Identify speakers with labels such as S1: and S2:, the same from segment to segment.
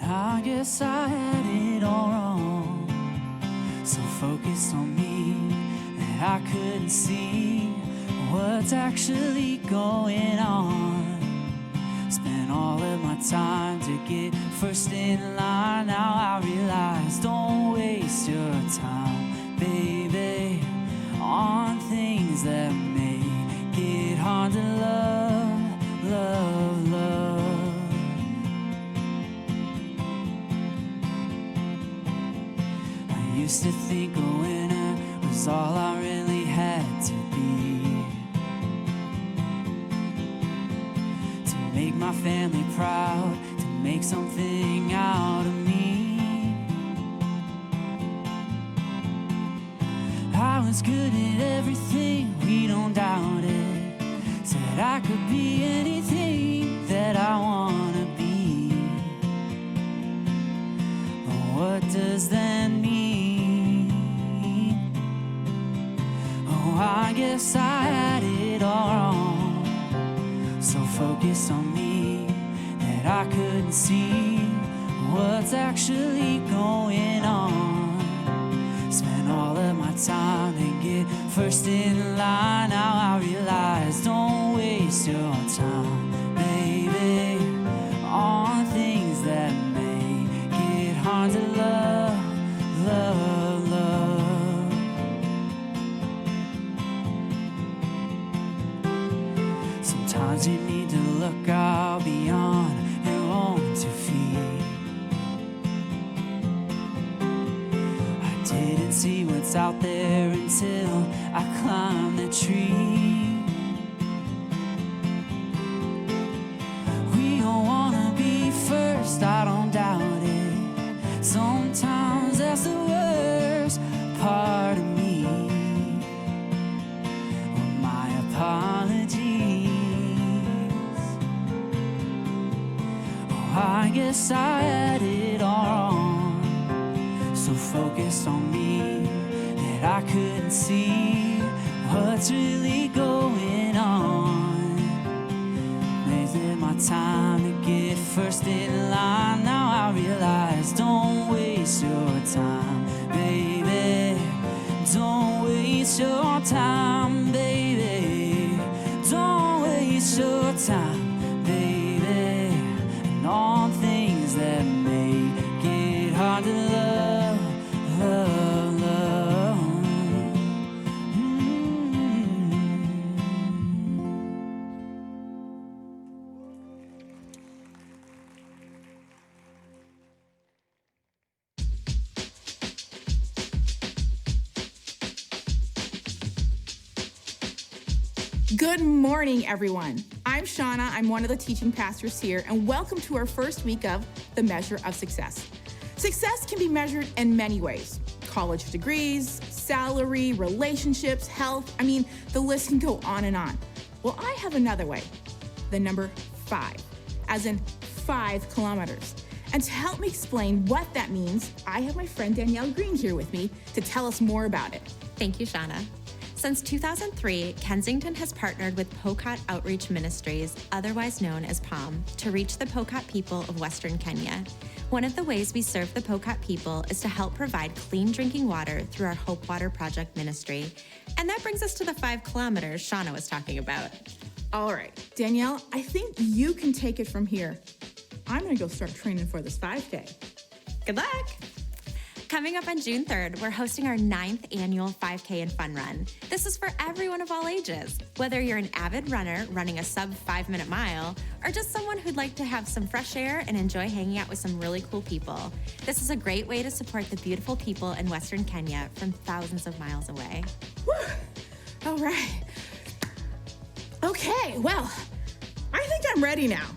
S1: I guess I had it all wrong. So focused on me that I couldn't see what's actually going on. Spent all of my time to get first in line. Now I realize, don't waste your time, baby, on things that make it hard to love, love, love. I used to think a winner was all I really had to be, to make my family proud, to make something out of me. I was good at everything, we don't doubt it. Said I could be anything that I wanna be. But what does that mean? Oh, I guess I had it all wrong. So focused on me that I couldn't see what's actually going on. Spent all of my time to get first in line. Now I realize, don't waste your time, baby, on things that make it hard to love, love, love. Sometimes you need to look out beyond your own 2 feet. Didn't see what's out there until I climbed the tree. We all wanna be first, I don't doubt it. Sometimes that's the worst part of me. Well, my apologies. Oh, I guess I had it all wrong. So focused on me that I couldn't see what's really going on. Wasted my time to get first in line. Now I realize, don't waste your time, baby. Don't waste your time, baby. Don't waste your time, baby. And on things that make it hard to love, love, love.
S2: Good morning, everyone. I'm Shauna. I'm one of the teaching pastors here, and welcome to our first week of The Measure of Success. Success can be measured in many ways. College degrees, salary, relationships, health. I mean, the list can go on and on. Well, I have another way. The number 5, as in 5 kilometers. And to help me explain what that means, I have my friend Danielle Green here with me to tell us more about it.
S3: Thank you, Shauna. Since 2003, Kensington has partnered with Pokot Outreach Ministries, otherwise known as POM, to reach the Pokot people of Western Kenya. One of the ways we serve the Pokot people is to help provide clean drinking water through our Hope Water Project ministry. And that brings us to the 5 kilometers Shauna was talking about.
S2: All right, Danielle, I think you can take it from here. I'm gonna go start training for this 5K.
S3: Good luck! Coming up on June 3rd, we're hosting our 9th annual 5K and Fun Run. This is for everyone of all ages. Whether you're an avid runner running a sub 5-minute mile, or just someone who'd like to have some fresh air and enjoy hanging out with some really cool people, this is a great way to support the beautiful people in Western Kenya from thousands of miles away.
S2: Woo! All right. Okay, well, I think I'm ready now.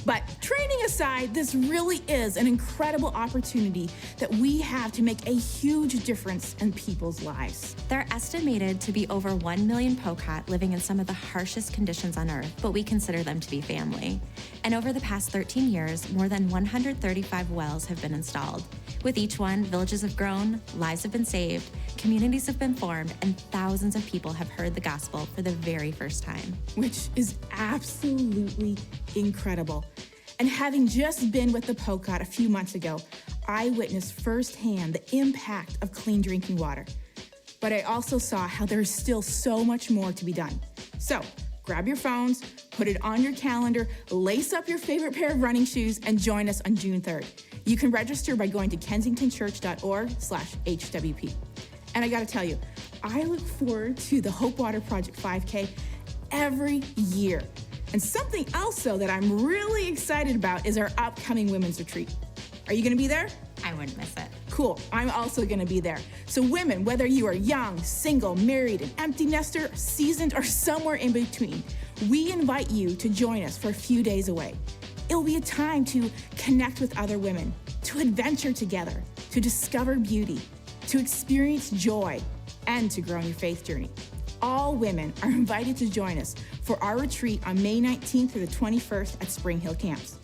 S2: But training aside, this really is an incredible opportunity that we have to make a huge difference in people's lives.
S3: There are estimated to be over 1 million Pokot living in some of the harshest conditions on Earth, but we consider them to be family. And over the past 13 years, more than 135 wells have been installed. With each one, villages have grown, lives have been saved, communities have been formed, and thousands of people have heard the gospel for the very first time.
S2: Which is absolutely incredible. And having just been with the POCOT a few months ago, I witnessed firsthand the impact of clean drinking water. But I also saw how there's still so much more to be done. So grab your phones, put it on your calendar, lace up your favorite pair of running shoes, and join us on June 3rd. You can register by going to kensingtonchurch.org/HWP. And I gotta tell you, I look forward to the Hope Water Project 5K every year. And something else, though, that I'm really excited about is our upcoming women's retreat. Are you gonna be there?
S3: I wouldn't miss it.
S2: Cool, I'm also gonna be there. So women, whether you are young, single, married, an empty nester, seasoned, or somewhere in between, we invite you to join us for a few days away. It'll be a time to connect with other women, to adventure together, to discover beauty, to experience joy, and to grow in your faith journey. All women are invited to join us for our retreat on May 19th through the 21st at Spring Hill Camps.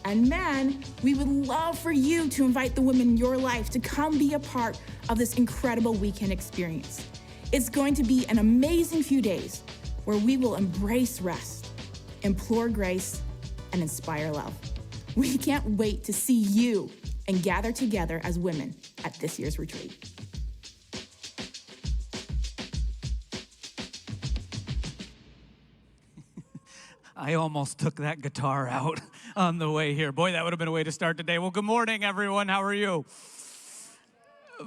S2: And men, we would love for you to invite the women in your life to come be a part of this incredible weekend experience. It's going to be an amazing few days where we will embrace rest, implore grace, and inspire love. We can't wait to see you and gather together as women at this year's retreat.
S1: I almost took that guitar out on the way here. Boy, that would have been a way to start today. Well, good morning, everyone. How are you?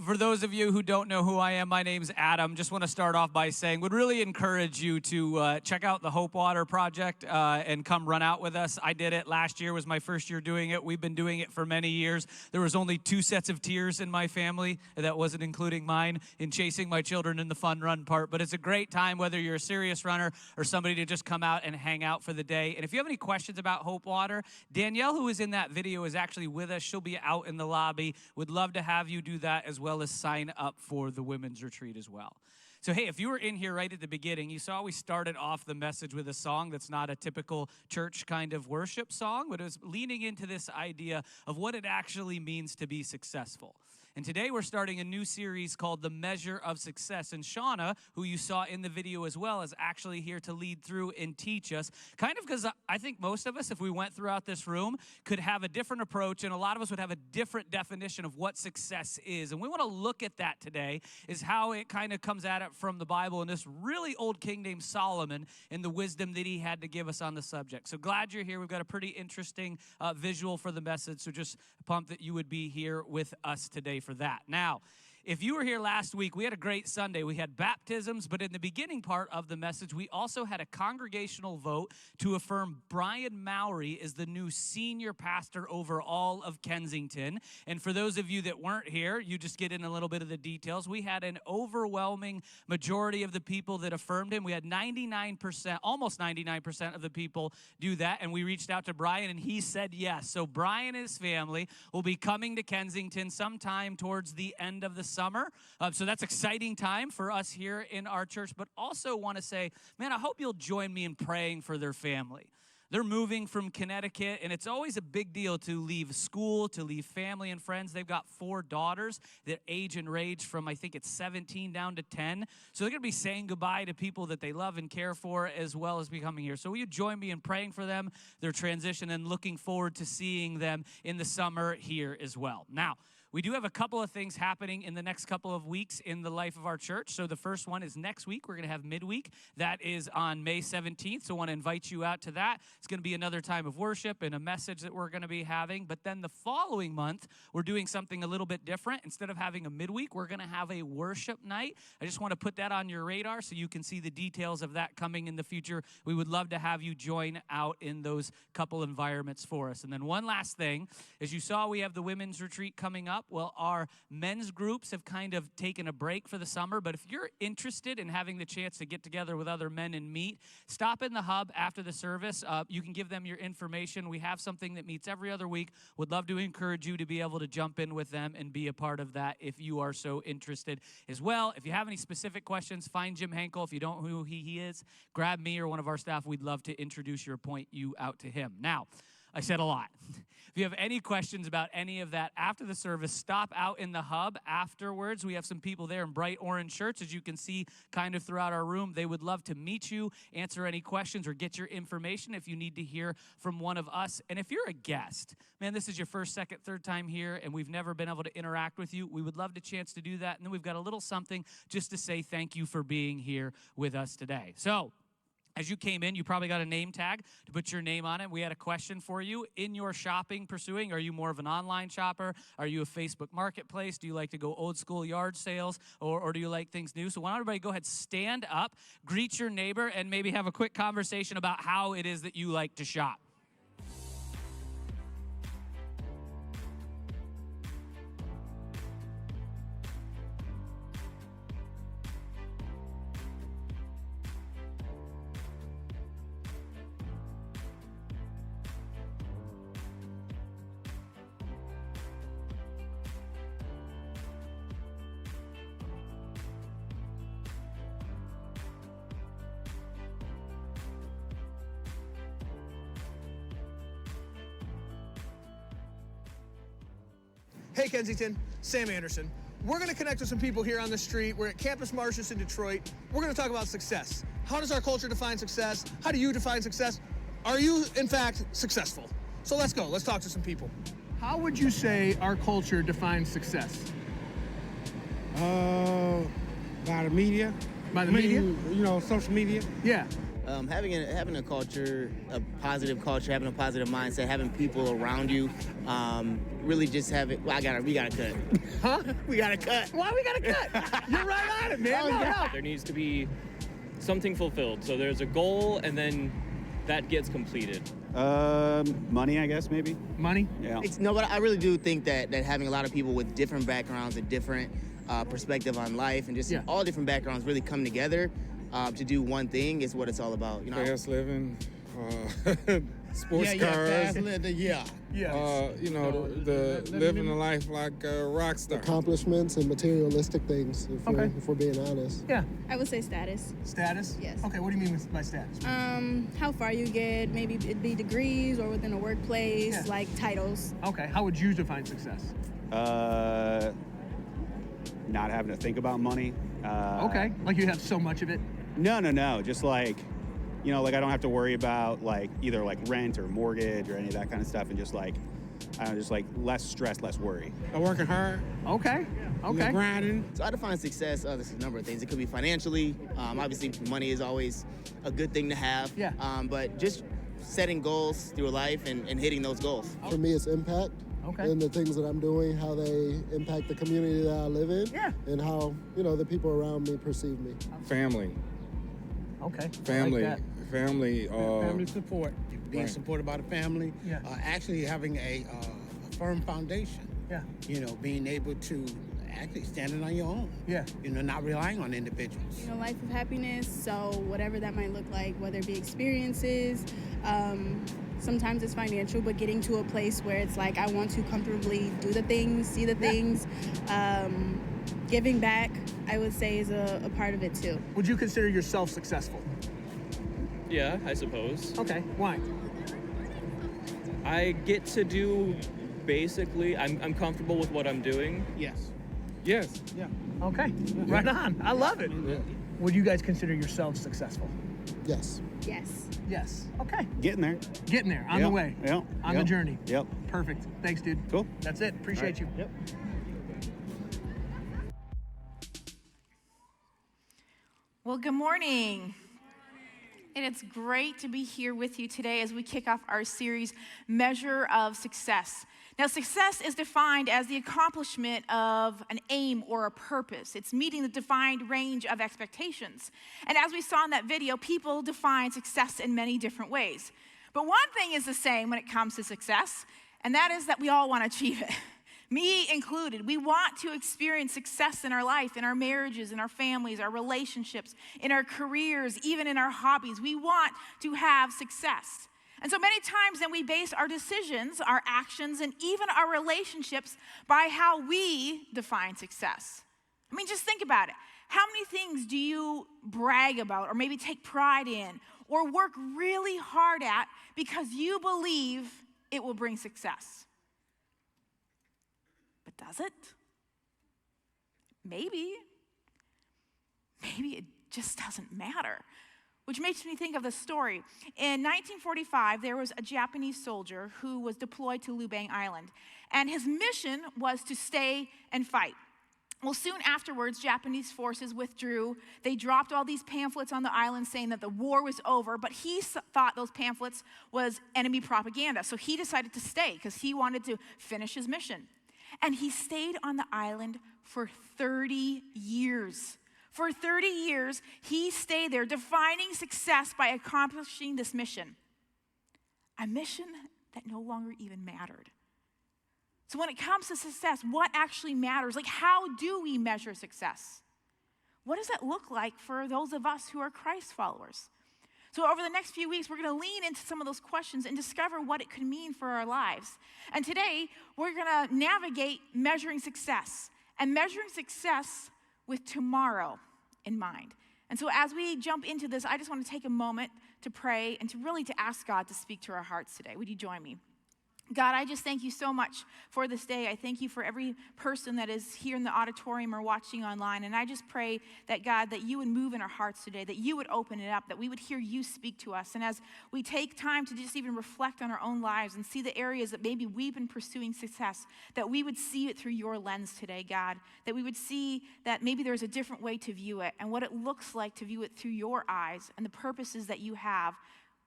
S1: For those of you who don't know who I am, my name's Adam. Just want to start off by saying, would really encourage you to check out the Hope Water Project and come run out with us. I did it last year, was my first year doing it. We've been doing it for many years. There was only 2 sets of tears in my family, and that wasn't including mine, in chasing my children in the fun run part. But it's a great time, whether you're a serious runner or somebody to just come out and hang out for the day. And if you have any questions about Hope Water, Danielle, who was in that video, is actually with us. She'll be out in the lobby. Would love to have you do that, as well as sign up for the women's retreat as well. So, hey, if you were in here right at the beginning, you saw we started off the message with a song that's not a typical church kind of worship song, but it was leaning into this idea of what it actually means to be successful. And today we're starting a new series called The Measure of Success. And Shauna, who you saw in the video as well, is actually here to lead through and teach us. Kind of because I think most of us, if we went throughout this room, could have a different approach, and a lot of us would have a different definition of what success is. And we want to look at that today, is how it kind of comes at it from the Bible and this really old king named Solomon and the wisdom that he had to give us on the subject. So glad you're here. We've got a pretty interesting visual for the message, so just pumped that you would be here with us today for that. Now, if you were here last week, we had a great Sunday. We had baptisms, but in the beginning part of the message, we also had a congregational vote to affirm Brian Mowry as the new senior pastor over all of Kensington. And for those of you that weren't here, you just get in a little bit of the details. We had an overwhelming majority of the people that affirmed him. We had 99%, almost 99% of the people do that. And we reached out to Brian, and he said yes. So Brian and his family will be coming to Kensington sometime towards the end of the summer. So that's exciting time for us here in our church, but also want to say, man, I hope you'll join me in praying for their family. They're moving from Connecticut, and it's always a big deal to leave school, to leave family and friends. They've got 4 daughters that age and range from, I think it's 17 down to 10. So they're going to be saying goodbye to people that they love and care for, as well as becoming here. So will you join me in praying for them, their transition, and looking forward to seeing them in the summer here as well. Now, we do have a couple of things happening in the next couple of weeks in the life of our church. So the first one is next week. We're going to have midweek. That is on May 17th. So I want to invite you out to that. It's going to be another time of worship and a message that we're going to be having. But then the following month, we're doing something a little bit different. Instead of having a midweek, we're going to have a worship night. I just want to put that on your radar so you can see the details of that coming in the future. We would love to have you join out in those couple environments for us. And then one last thing, as you saw, we have the women's retreat coming up. Well, our men's groups have kind of taken a break for the summer, but if you're interested in having the chance to get together with other men and meet, stop in the hub after the service. You can give them your information. We have something that meets every other week. Would love to encourage you to be able to jump in with them and be a part of that if you are so interested as well. If you have any specific questions, find Jim Henkel. If you don't know who he is, grab me or one of our staff. We'd love to introduce you or point you out to him. Now, I said a lot. If you have any questions about any of that after the service, stop out in the hub afterwards. We have some people there in bright orange shirts, as you can see kind of throughout our room. They would love to meet you, answer any questions, or get your information if you need to hear from one of us. And if you're a guest, man, this is your first, second, third time here, and we've never been able to interact with you, we would love the chance to do that. And then we've got a little something just to say thank you for being here with us today. So, as you came in, you probably got a name tag to put your name on it. We had a question for you. In your shopping pursuing, are you more of an online shopper? Are you a Facebook marketplace? Do you like to go old school yard sales, or do you like things new? So why don't everybody go ahead, stand up, greet your neighbor, and maybe have a quick conversation about how it is that you like to shop.
S4: Hey Kensington, Sam Anderson. We're going to connect with some people here on the street. We're at Campus Martius in Detroit. We're going to talk about success. How does our culture define success? How do you define success? Are you, in fact, successful? So let's go. Let's talk to some people. How would you say our culture defines success?
S5: By the media.
S4: By the media?
S5: You know, social media.
S4: Yeah.
S6: Having a culture, a positive culture, having a positive mindset, having people around you, really just have it. Well, we gotta cut.
S4: Huh?
S6: We gotta cut.
S4: Why we gotta cut? You're right on it, man. No.
S7: There needs to be something fulfilled. So there's a goal, and then that gets completed.
S8: Money, I guess, maybe.
S4: Money?
S8: Yeah.
S6: But I really do think that having a lot of people with different backgrounds, a different perspective on life, and just all different backgrounds really come together to do one thing is what it's all about. You know,
S5: Fast living, sports cars.
S4: Yes.
S5: You know, the living a life like a rock star.
S9: Accomplishments and materialistic things, if we're being honest.
S4: Yeah.
S10: I would say status.
S4: Status?
S10: Yes.
S4: Okay, what do you mean by status?
S10: How far you get, maybe it'd be degrees or within a workplace, like titles.
S4: Okay, how would you define success?
S8: Not having to think about money.
S4: Okay, like you have so much of it?
S8: No. Just like, you know, like I don't have to worry about like either like rent or mortgage or any of that kind of stuff, and just like, I don't know, just like less stress, less worry.
S5: I'm working hard.
S4: Okay.
S5: Grinding.
S6: So I define success, there's a number of things. It could be financially. Obviously, money is always a good thing to have.
S4: Yeah.
S6: But just setting goals through life and hitting those goals.
S9: For me, it's impact.
S4: Okay.
S9: And the things that I'm doing, how they impact the community that I live in.
S4: Yeah.
S9: And how, you know, the people around me perceive me.
S5: Family.
S4: Okay.
S5: Family.
S4: I like
S5: Family.
S11: Family support, being
S5: Right.
S11: supported by the family.
S4: Yeah.
S11: Actually having a firm foundation.
S4: Yeah.
S11: You know, being able to actually standing on your own.
S4: Yeah.
S11: You know, not relying on individuals.
S10: You know, life of happiness, so whatever that might look like, whether it be experiences, sometimes it's financial, but getting to a place where it's like I want to comfortably do the things, see the things. Giving back, I would say, is a part of it too.
S4: Would you consider yourself successful?
S7: Yeah, I suppose.
S4: Okay, why?
S7: I get to do basically, I'm comfortable with what I'm doing.
S11: Yes.
S5: Yes.
S11: Yeah.
S4: Okay, right on. I love it.
S5: Yeah.
S4: Would you guys consider yourselves successful?
S9: Yes.
S10: Yes.
S4: Yes. Okay.
S8: Getting there.
S4: Getting there, on the way.
S8: Yep.
S4: On the journey.
S8: Yep.
S4: Perfect. Thanks, dude.
S8: Cool.
S4: That's it. Appreciate you.
S8: Yep.
S2: Well, good morning. And it's great to be here with you today as we kick off our series, Measure of Success. Now, success is defined as the accomplishment of an aim or a purpose. It's meeting the defined range of expectations. And as we saw in that video, people define success in many different ways. But one thing is the same when it comes to success, and that is that we all want to achieve it. Me included. We want to experience success in our life, in our marriages, in our families, our relationships, in our careers, even in our hobbies. We want to have success. And so many times then we base our decisions, our actions, and even our relationships by how we define success. I mean, just think about it. How many things do you brag about or maybe take pride in or work really hard at because you believe it will bring success. But does it? Maybe. Maybe it just doesn't matter. Which makes me think of the story. In 1945, there was a Japanese soldier who was deployed to Lubang Island, and his mission was to stay and fight. Well, soon afterwards, Japanese forces withdrew. They dropped all these pamphlets on the island saying that the war was over, but he thought those pamphlets was enemy propaganda. So he decided to stay because he wanted to finish his mission. And he stayed on the island for 30 years. For 30 years, he stayed there, defining success by accomplishing this mission. A mission that no longer even mattered. So when it comes to success, what actually matters? Like, how do we measure success? What does that look like for those of us who are Christ followers? So over the next few weeks, we're going to lean into some of those questions and discover what it could mean for our lives. And today, we're going to navigate measuring success and measuring success with tomorrow in mind. And so as we jump into this, I just want to take a moment to pray and to really to ask God to speak to our hearts today. Would you join me? God, I just thank you so much for this day. I thank you for every person that is here in the auditorium or watching online. And I just pray that, God, that you would move in our hearts today, that you would open it up, that we would hear you speak to us. And as we take time to just even reflect on our own lives and see the areas that maybe we've been pursuing success, that we would see it through your lens today, God, that we would see that maybe there's a different way to view it and what it looks like to view it through your eyes and the purposes that you have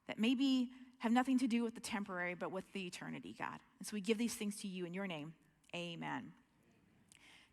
S2: that maybe have nothing to do with the temporary, but with the eternity, God. And so we give these things to you in your name. Amen.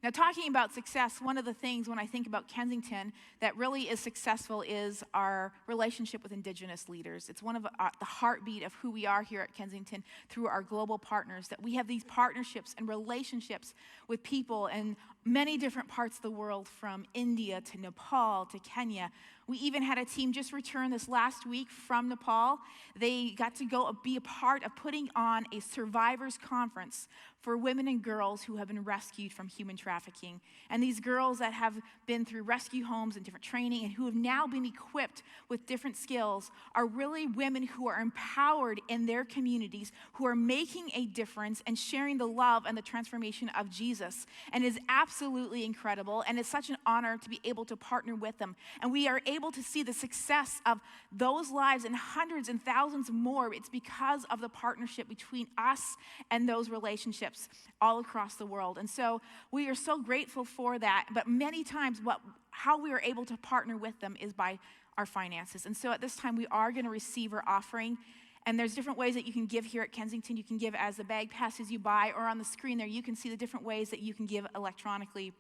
S2: Now, talking about success, one of the things when I think about Kensington that really is successful is our relationship with Indigenous leaders. It's one of the heartbeat of who we are here at Kensington through our global partners, that we have these partnerships and relationships with people in many different parts of the world, from India to Nepal to Kenya. We even had a team just return this last week from Nepal. They got to go be a part of putting on a survivors conference for women and girls who have been rescued from human trafficking. And these girls that have been through rescue homes and different training and who have now been equipped with different skills are really women who are empowered in their communities, who are making a difference and sharing the love and the transformation of Jesus. And it is absolutely incredible. And it's such an honor to be able to partner with them. And we are able to see the success of those lives and hundreds and thousands more. It's because of the partnership between us and those relationships all across the world. And so we are so grateful for that. But many times how we are able to partner with them is by our finances. And so at this time, we are going to receive our offering. And there's different ways that you can give here at Kensington. You can give as the bag passes you by, or on the screen there, you can see the different ways that you can give electronically.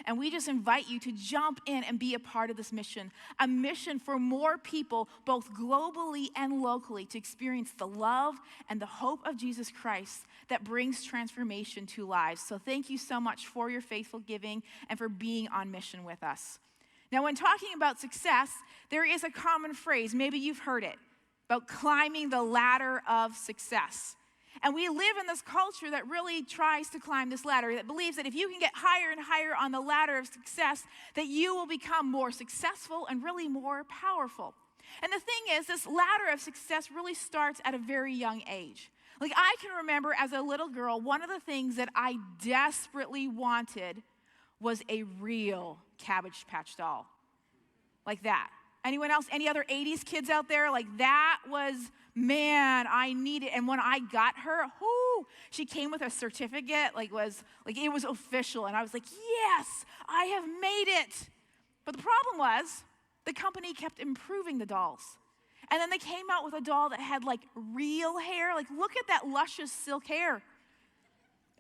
S2: And we just invite you to jump in and be a part of this mission, a mission for more people, both globally and locally, to experience the love and the hope of Jesus Christ that brings transformation to lives. So thank you so much for your faithful giving and for being on mission with us. Now, when talking about success, there is a common phrase, maybe you've heard it, about climbing the ladder of success. And we live in this culture that really tries to climb this ladder, that believes that if you can get higher and higher on the ladder of success, that you will become more successful and really more powerful. And the thing is, this ladder of success really starts at a very young age. Like, I can remember as a little girl, one of the things that I desperately wanted was a real Cabbage Patch doll. Like that. Anyone else? Any other 80s kids out there? Like, that was, man, I need it. And when I got her, she came with a certificate, it was official. And I was like, yes, I have made it. But the problem was, the company kept improving the dolls. And then they came out with a doll that had real hair. Look at that luscious silk hair.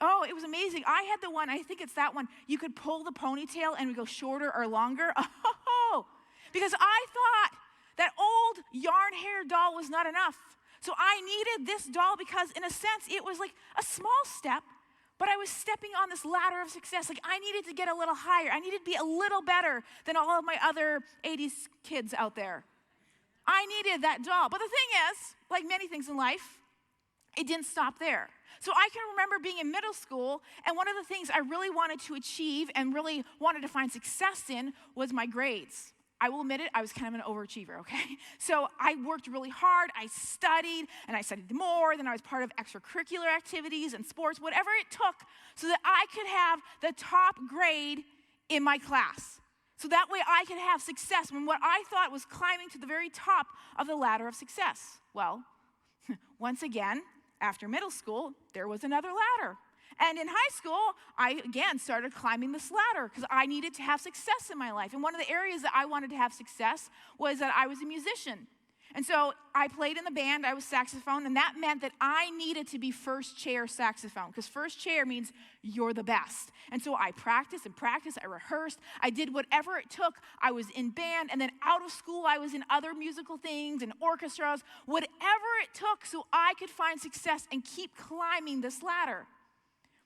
S2: Oh, it was amazing. I had the one, I think it's that one, you could pull the ponytail and it would go shorter or longer. Oh, because I thought that old yarn hair doll was not enough. So I needed this doll because, in a sense, it was like a small step, but I was stepping on this ladder of success. I needed to get a little higher. I needed to be a little better than all of my other 80s kids out there. I needed that doll. But the thing is, like many things in life, it didn't stop there. So I can remember being in middle school, and one of the things I really wanted to achieve and really wanted to find success in was my grades. I will admit it, I was kind of an overachiever, okay? So I worked really hard, I studied, and I studied more, then I was part of extracurricular activities and sports, whatever it took, so that I could have the top grade in my class. So that way I could have success when what I thought was climbing to the very top of the ladder of success. Well, once again, after middle school, there was another ladder. And in high school, I again started climbing this ladder because I needed to have success in my life. And one of the areas that I wanted to have success was that I was a musician. And so I played in the band, I was saxophone, and that meant that I needed to be first chair saxophone, because first chair means you're the best. And so I practiced and practiced, I rehearsed, I did whatever it took. I was in band, and then out of school, I was in other musical things and orchestras, whatever it took so I could find success and keep climbing this ladder.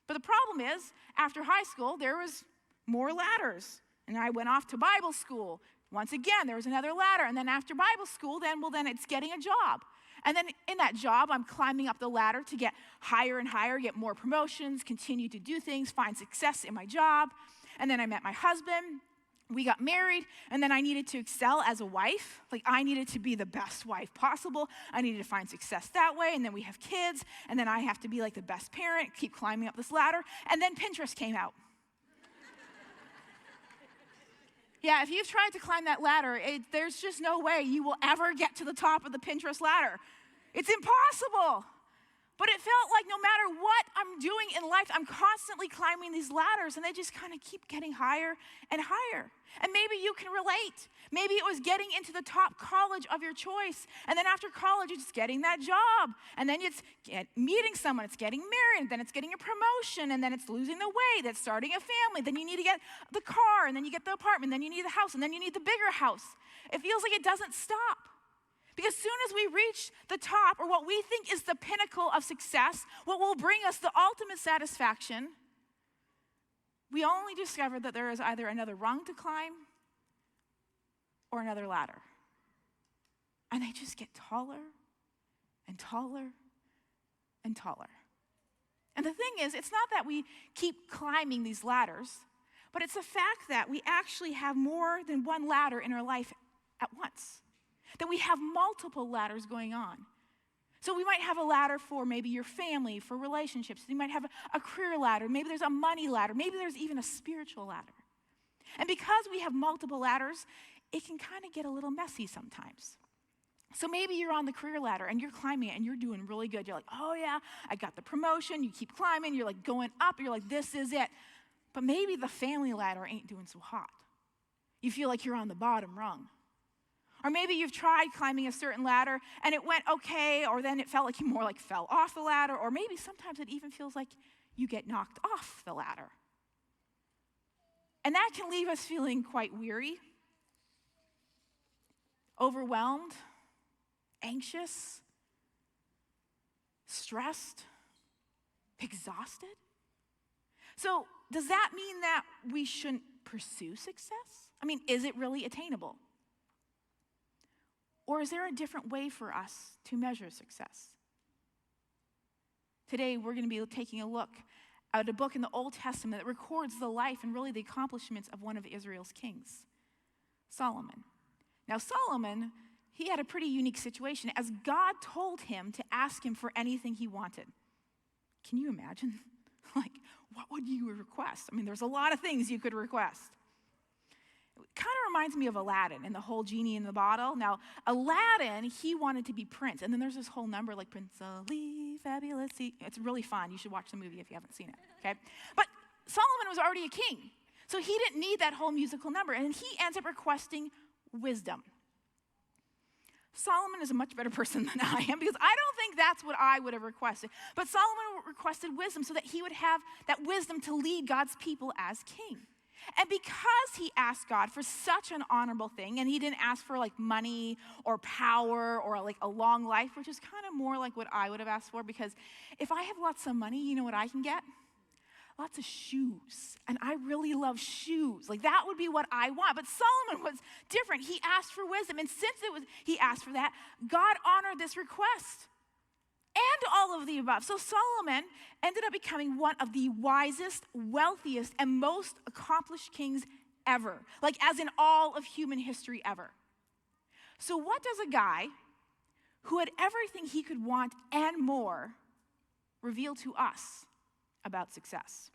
S2: But the problem is, after high school, there was more ladders, and I went off to Bible school. Once again, there was another ladder, and then after Bible school, then it's getting a job. And then in that job, I'm climbing up the ladder to get higher and higher, get more promotions, continue to do things, find success in my job. And then I met my husband. We got married, and then I needed to excel as a wife. Like, I needed to be the best wife possible. I needed to find success that way, and then we have kids, and then I have to be like the best parent, keep climbing up this ladder. And then Pinterest came out. Yeah, if you've tried to climb that ladder, there's just no way you will ever get to the top of the Pinterest ladder. It's impossible. But it felt like no matter what I'm doing in life, I'm constantly climbing these ladders, and they just kind of keep getting higher and higher. And maybe you can relate. Maybe it was getting into the top college of your choice, and then after college, it's getting that job, and then it's meeting someone, it's getting married, and then it's getting a promotion, and then it's losing the weight, it's starting a family, then you need to get the car, and then you get the apartment, then you need the house, and then you need the bigger house. It feels like it doesn't stop. Because as soon as we reach the top, or what we think is the pinnacle of success, what will bring us the ultimate satisfaction, we only discover that there is either another rung to climb or another ladder. And they just get taller and taller and taller. And the thing is, it's not that we keep climbing these ladders, but it's the fact that we actually have more than one ladder in our life at once. That we have multiple ladders going on. So we might have a ladder for maybe your family, for relationships. You might have a career ladder. Maybe there's a money ladder. Maybe there's even a spiritual ladder. And because we have multiple ladders, it can kind of get a little messy sometimes. So maybe you're on the career ladder and you're climbing it and you're doing really good. You're like, oh yeah, I got the promotion. You keep climbing. You're like going up. You're like, this is it. But maybe the family ladder ain't doing so hot. You feel like you're on the bottom rung. Or maybe you've tried climbing a certain ladder and it went okay, or then it felt like you more like fell off the ladder, or maybe sometimes it even feels like you get knocked off the ladder. And that can leave us feeling quite weary, overwhelmed, anxious, stressed, exhausted. So does that mean that we shouldn't pursue success? I mean, is it really attainable? Or is there a different way for us to measure success? Today, we're going to be taking a look at a book in the Old Testament that records the life and really the accomplishments of one of Israel's kings, Solomon. Now, Solomon, he had a pretty unique situation as God told him to ask him for anything he wanted. Can you imagine? Like, what would you request? I mean, there's a lot of things you could request. It kind of reminds me of Aladdin and the whole genie in the bottle. Now, Aladdin, he wanted to be prince. And then there's this whole number like Prince Ali, Fabulous. It's really fun. You should watch the movie if you haven't seen it, okay? But Solomon was already a king. So he didn't need that whole musical number. And he ends up requesting wisdom. Solomon is a much better person than I am because I don't think that's what I would have requested. But Solomon requested wisdom so that he would have that wisdom to lead God's people as king. And because he asked God for such an honorable thing, and he didn't ask for like money or power or like a long life, which is kind of more like what I would have asked for, because if I have lots of money, you know what I can get? Lots of shoes. And I really love shoes. Like that would be what I want. But Solomon was different. He asked for wisdom. And since he asked for that, God honored this request. And all of the above. So Solomon ended up becoming one of the wisest, wealthiest, and most accomplished kings ever, like as in all of human history ever. So what does a guy who had everything he could want and more reveal to us about success?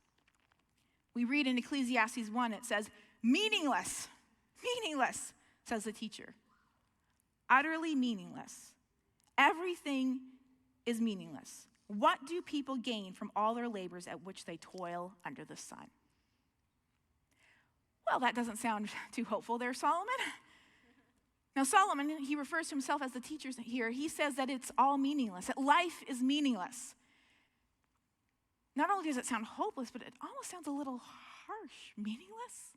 S2: We read in Ecclesiastes 1, it says, meaningless, says the teacher. Utterly meaningless. Everything is meaningless. What do people gain from all their labors at which they toil under the sun? Well, that doesn't sound too hopeful there, Solomon. Now, Solomon, he refers to himself as the teacher here. He says that it's all meaningless, that life is meaningless. Not only does it sound hopeless, but it almost sounds a little harsh. Meaningless?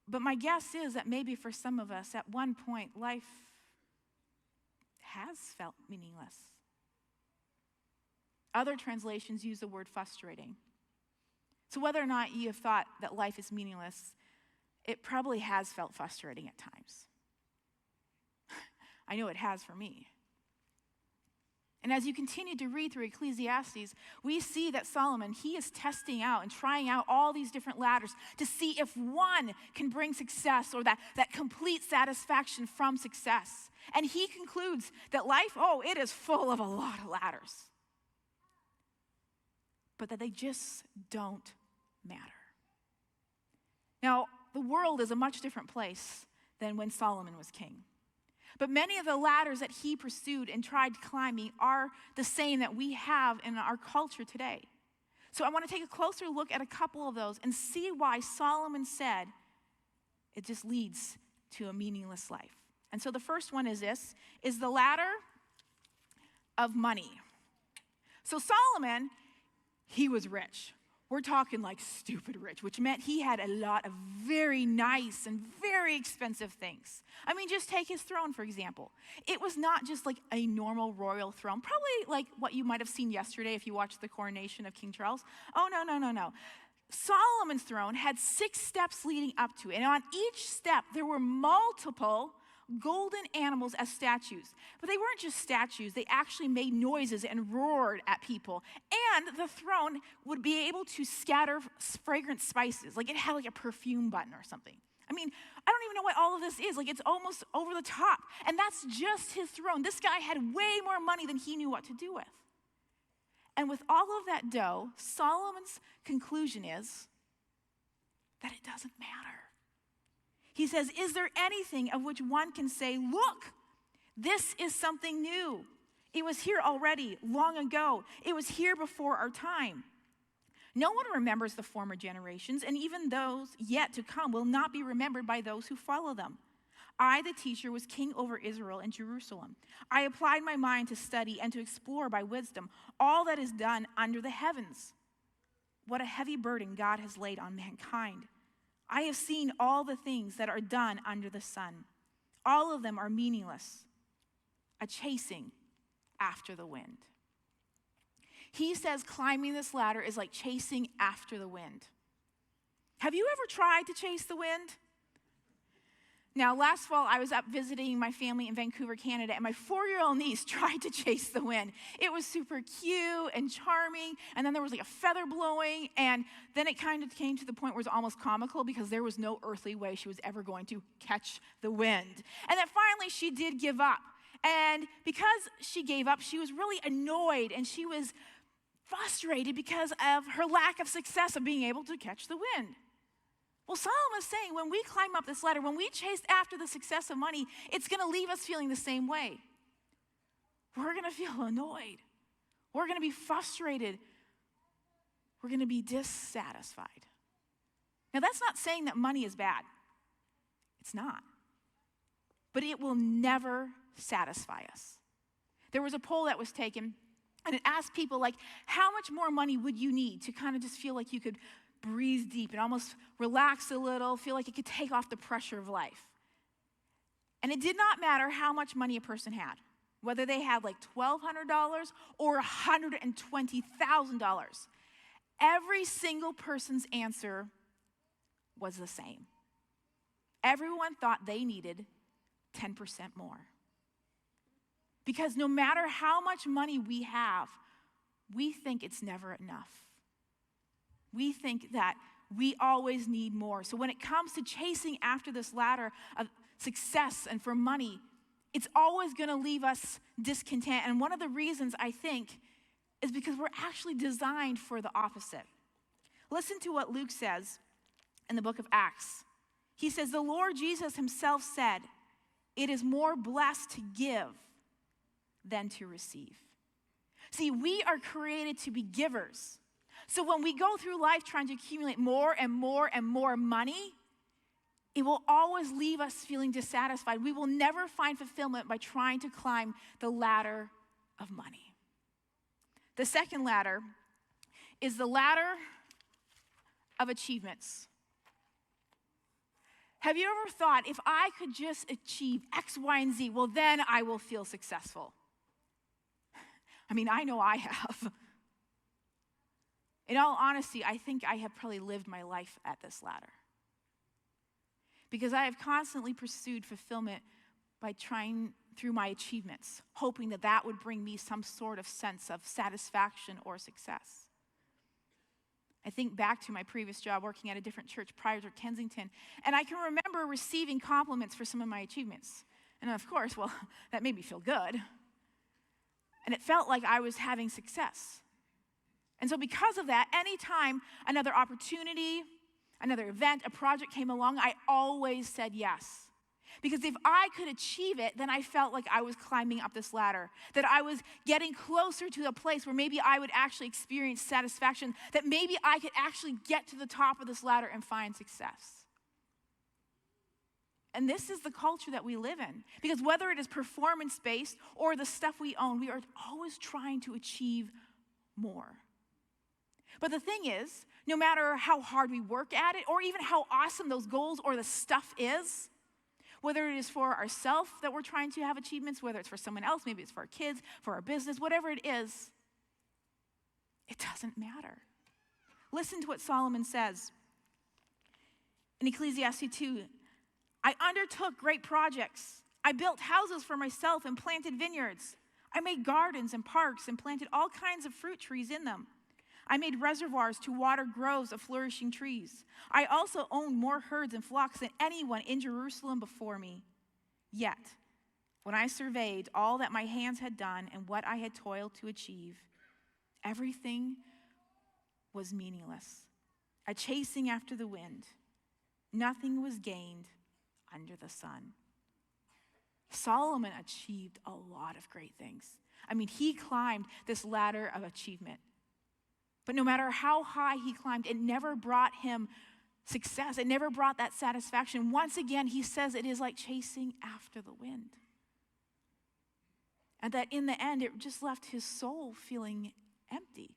S2: But my guess is that maybe for some of us, at one point, life has felt meaningless. Other translations use the word frustrating. So whether or not you have thought that life is meaningless, it probably has felt frustrating at times. I know it has for me. And as you continue to read through Ecclesiastes, we see that Solomon, he is testing out and trying out all these different ladders to see if one can bring success or that complete satisfaction from success. And he concludes that life, it is full of a lot of ladders. But that they just don't matter. Now, the world is a much different place than when Solomon was king. But many of the ladders that he pursued and tried climbing are the same that we have in our culture today. So I want to take a closer look at a couple of those and see why Solomon said it just leads to a meaningless life. And so the first one is the ladder of money. So Solomon, he was rich. We're talking like stupid rich, which meant he had a lot of very nice and very expensive things. I mean, just take his throne, for example. It was not just like a normal royal throne, probably like what you might have seen yesterday if you watched the coronation of King Charles. Oh, no. Solomon's throne had 6 steps leading up to it, and on each step there were multiple golden animals as statues. But they weren't just statues. They actually made noises and roared at people. And the throne would be able to scatter fragrant spices. Like it had like a perfume button or something. I mean, I don't even know what all of this is. Like it's almost over the top. And that's just his throne. This guy had way more money than he knew what to do with. And with all of that dough, Solomon's conclusion is that it doesn't matter. He says, is there anything of which one can say, look, this is something new. It was here already, long ago. It was here before our time. No one remembers the former generations, and even those yet to come will not be remembered by those who follow them. I, the teacher, was king over Israel and Jerusalem. I applied my mind to study and to explore by wisdom all that is done under the heavens. What a heavy burden God has laid on mankind. I have seen all the things that are done under the sun. All of them are meaningless, a chasing after the wind. He says climbing this ladder is like chasing after the wind. Have you ever tried to chase the wind? Now, last fall, I was up visiting my family in Vancouver, Canada, and my 4-year-old niece tried to chase the wind. It was super cute and charming, and then there was like a feather blowing, and then it kind of came to the point where it was almost comical because there was no earthly way she was ever going to catch the wind. And then finally, she did give up. And because she gave up, she was really annoyed, and she was frustrated because of her lack of success of being able to catch the wind. Well, Solomon is saying when we climb up this ladder, when we chase after the success of money, it's going to leave us feeling the same way. We're going to feel annoyed. We're going to be frustrated. We're going to be dissatisfied. Now, that's not saying that money is bad. It's not. But it will never satisfy us. There was a poll that was taken, and it asked people, like, how much more money would you need to kind of just feel like you could breathe deep and almost relax a little, feel like it could take off the pressure of life. And it did not matter how much money a person had, whether they had like $1,200 or $120,000. Every single person's answer was the same. Everyone thought they needed 10% more. Because no matter how much money we have, we think it's never enough. We think that we always need more. So when it comes to chasing after this ladder of success and for money, it's always going to leave us discontent. And one of the reasons, I think, is because we're actually designed for the opposite. Listen to what Luke says in the book of Acts. He says, the Lord Jesus himself said, it is more blessed to give than to receive. See, we are created to be givers. So when we go through life trying to accumulate more and more and more money, it will always leave us feeling dissatisfied. We will never find fulfillment by trying to climb the ladder of money. The second ladder is the ladder of achievements. Have you ever thought, if I could just achieve X, Y, and Z, well, then I will feel successful? I mean, I know I have. In all honesty, I think I have probably lived my life at this ladder. Because I have constantly pursued fulfillment by trying through my achievements, hoping that that would bring me some sort of sense of satisfaction or success. I think back to my previous job working at a different church prior to Kensington, and I can remember receiving compliments for some of my achievements. And of course, well, that made me feel good. And it felt like I was having success. And so because of that, anytime another opportunity, another event, a project came along, I always said yes. Because if I could achieve it, then I felt like I was climbing up this ladder, that I was getting closer to a place where maybe I would actually experience satisfaction, that maybe I could actually get to the top of this ladder and find success. And this is the culture that we live in. Because whether it is performance-based or the stuff we own, we are always trying to achieve more. But the thing is, no matter how hard we work at it, or even how awesome those goals or the stuff is, whether it is for ourselves that we're trying to have achievements, whether it's for someone else, maybe it's for our kids, for our business, whatever it is, it doesn't matter. Listen to what Solomon says in Ecclesiastes 2. I undertook great projects. I built houses for myself and planted vineyards. I made gardens and parks and planted all kinds of fruit trees in them. I made reservoirs to water groves of flourishing trees. I also owned more herds and flocks than anyone in Jerusalem before me. Yet, when I surveyed all that my hands had done and what I had toiled to achieve, everything was meaningless, a chasing after the wind. Nothing was gained under the sun. Solomon achieved a lot of great things. I mean, he climbed this ladder of achievement. But no matter how high he climbed, it never brought him success. It never brought that satisfaction. Once again, he says it is like chasing after the wind. And that in the end, it just left his soul feeling empty.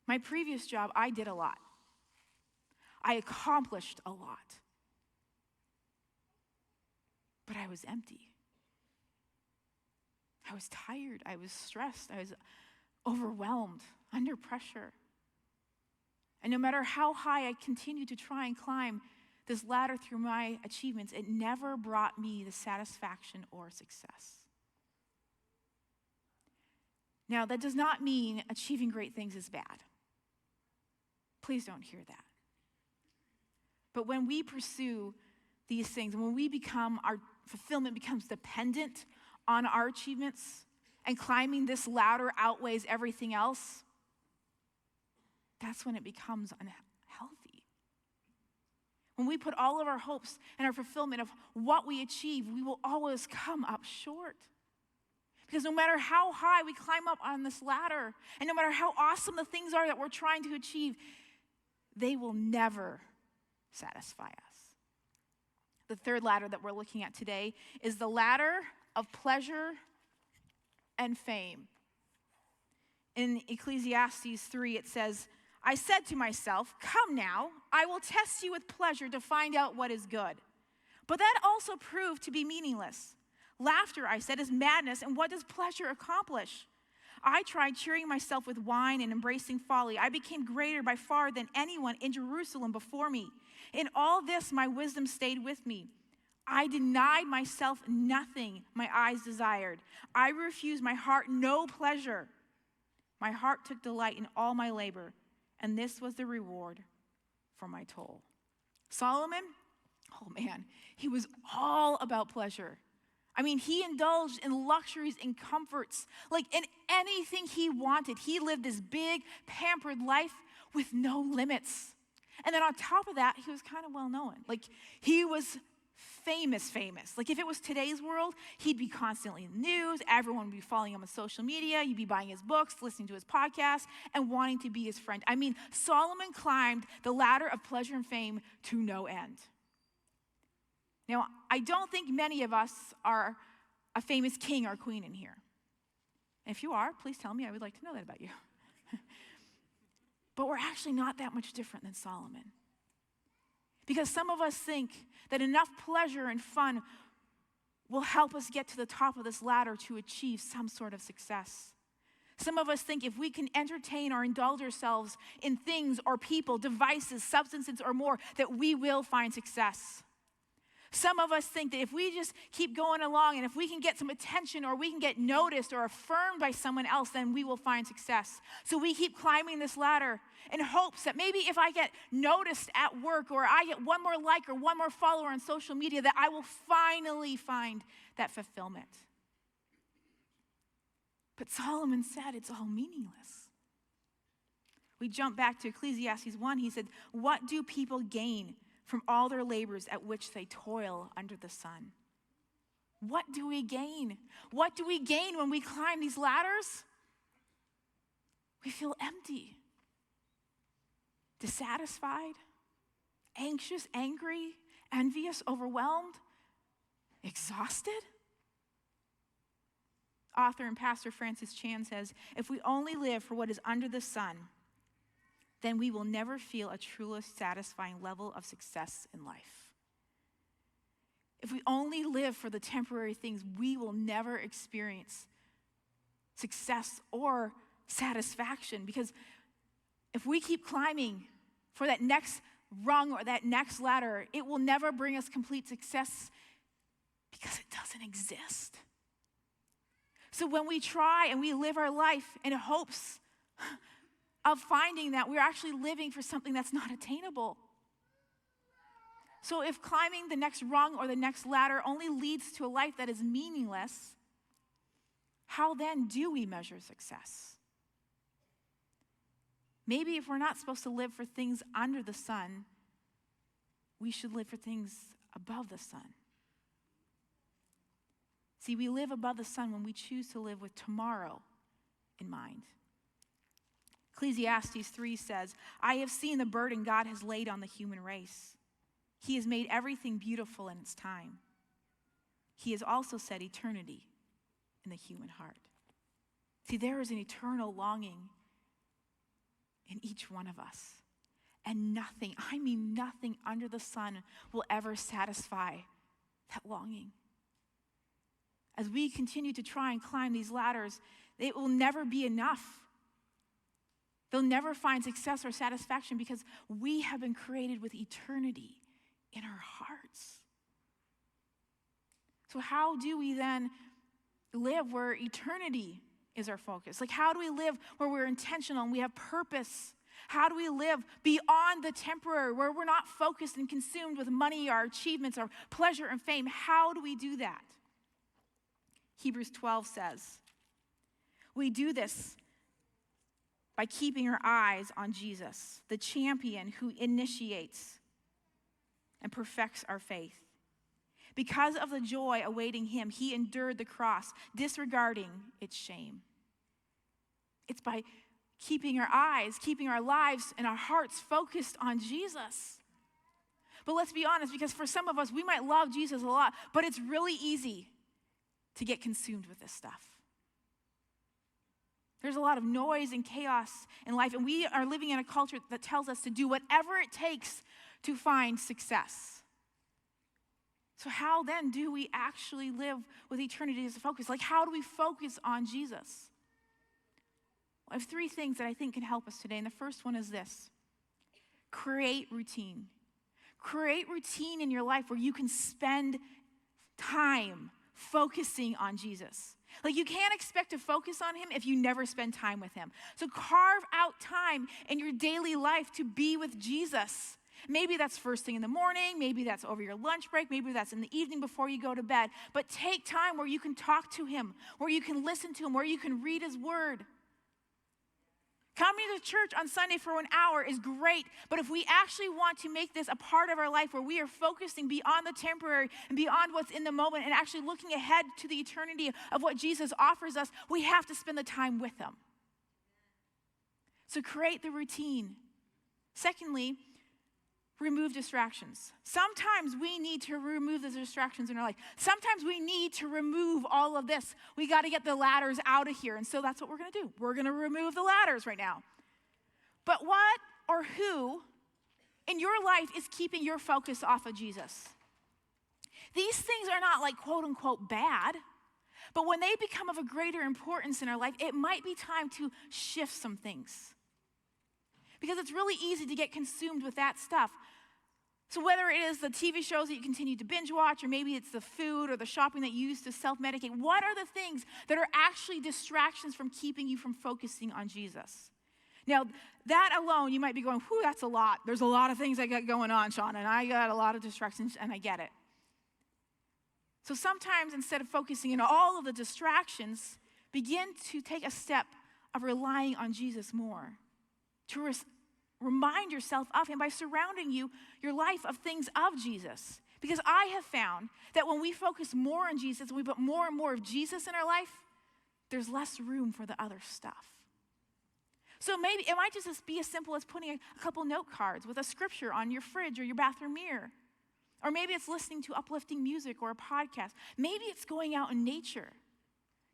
S2: My previous job, I did a lot. I accomplished a lot. But I was empty. I was tired. I was stressed. I was overwhelmed, under pressure. And no matter how high I continued to try and climb this ladder through my achievements, it never brought me the satisfaction or success. Now, that does not mean achieving great things is bad. Please don't hear that. But when we pursue these things, and when our fulfillment becomes dependent on our achievements, and climbing this ladder outweighs everything else, that's when it becomes unhealthy. When we put all of our hopes and our fulfillment of what we achieve, we will always come up short. Because no matter how high we climb up on this ladder, and no matter how awesome the things are that we're trying to achieve, they will never satisfy us. The third ladder that we're looking at today is the ladder of pleasure and fame. In Ecclesiastes 3, it says, I said to myself, come now, I will test you with pleasure to find out what is good. But that also proved to be meaningless. Laughter, I said, is madness, and what does pleasure accomplish? I tried cheering myself with wine and embracing folly. I became greater by far than anyone in Jerusalem before me. In all this, my wisdom stayed with me. I denied myself nothing my eyes desired. I refused my heart no pleasure. My heart took delight in all my labor, and this was the reward for my toil. Solomon, oh man, he was all about pleasure. I mean, he indulged in luxuries and comforts, like in anything he wanted. He lived this big, pampered life with no limits. And then on top of that, he was kind of well known. Like, he was famous. Like, if it was today's world, he'd be constantly in the news. Everyone would be following him on social media. You'd be buying his books, listening to his podcasts, and wanting to be his friend. I mean, Solomon climbed the ladder of pleasure and fame to no end. Now, I don't think many of us are a famous king or queen in here. And if you are, please tell me. I would like to know that about you. But we're actually not that much different than Solomon. Because some of us think that enough pleasure and fun will help us get to the top of this ladder to achieve some sort of success. Some of us think if we can entertain or indulge ourselves in things or people, devices, substances, or more, that we will find success. Some of us think that if we just keep going along and if we can get some attention or we can get noticed or affirmed by someone else, then we will find success. So we keep climbing this ladder in hopes that maybe if I get noticed at work or I get one more like or one more follower on social media, that I will finally find that fulfillment. But Solomon said it's all meaningless. We jump back to Ecclesiastes 1. He said, "What do people gain from all their labors at which they toil under the sun?" What do we gain? What do we gain when we climb these ladders? We feel empty, dissatisfied, anxious, angry, envious, overwhelmed, exhausted. Author and pastor Francis Chan says, "If we only live for what is under the sun, then we will never feel a truly satisfying level of success in life." If we only live for the temporary things, we will never experience success or satisfaction. Because if we keep climbing for that next rung or that next ladder, it will never bring us complete success because it doesn't exist. So when we try and we live our life in hopes of finding that, we're actually living for something that's not attainable. So if climbing the next rung or the next ladder only leads to a life that is meaningless, how then do we measure success? Maybe if we're not supposed to live for things under the sun, we should live for things above the sun. See, we live above the sun when we choose to live with tomorrow in mind. Ecclesiastes 3 says, "I have seen the burden God has laid on the human race. He has made everything beautiful in its time. He has also set eternity in the human heart." See, there is an eternal longing in each one of us. And nothing, I mean nothing under the sun will ever satisfy that longing. As we continue to try and climb these ladders, it will never be enough. They'll never find success or satisfaction because we have been created with eternity in our hearts. So how do we then live where eternity is our focus? Like, how do we live where we're intentional and we have purpose? How do we live beyond the temporary, where we're not focused and consumed with money, our achievements, our pleasure and fame? How do we do that? Hebrews 12 says, "We do this by keeping our eyes on Jesus, the champion who initiates and perfects our faith. Because of the joy awaiting him, he endured the cross, disregarding its shame." It's by keeping our eyes, keeping our lives and our hearts focused on Jesus. But let's be honest, because for some of us, we might love Jesus a lot, but it's really easy to get consumed with this stuff. There's a lot of noise and chaos in life, and we are living in a culture that tells us to do whatever it takes to find success. So how then do we actually live with eternity as a focus? Like, how do we focus on Jesus? Well, I have 3 things that I think can help us today, and the first one is this: create routine. Create routine in your life where you can spend time focusing on Jesus. Like, you can't expect to focus on him if you never spend time with him. So carve out time in your daily life to be with Jesus. Maybe that's first thing in the morning, maybe that's over your lunch break, maybe that's in the evening before you go to bed. But take time where you can talk to him, where you can listen to him, where you can read his word. Coming to church on Sunday for an hour is great, but if we actually want to make this a part of our life where we are focusing beyond the temporary and beyond what's in the moment and actually looking ahead to the eternity of what Jesus offers us, we have to spend the time with him. So create the routine. Secondly, remove distractions. Sometimes we need to remove the distractions in our life. Sometimes we need to remove all of this. We got to get the ladders out of here. And so that's what we're going to do. We're going to remove the ladders right now. But what or who in your life is keeping your focus off of Jesus? These things are not like quote unquote bad, but when they become of a greater importance in our life, it might be time to shift some things. Because it's really easy to get consumed with that stuff. So whether it is the TV shows that you continue to binge watch, or maybe it's the food or the shopping that you use to self-medicate, what are the things that are actually distractions from keeping you from focusing on Jesus? Now, that alone, you might be going, whew, that's a lot. There's a lot of things I got going on, Sean, and I got a lot of distractions, and I get it. So sometimes, instead of focusing on all of the distractions, begin to take a step of relying on Jesus more. To remind yourself of him by surrounding your life of things of Jesus. Because I have found that when we focus more on Jesus, we put more and more of Jesus in our life, there's less room for the other stuff. So maybe it might just be as simple as putting a couple note cards with a scripture on your fridge or your bathroom mirror. Or maybe it's listening to uplifting music or a podcast. Maybe it's going out in nature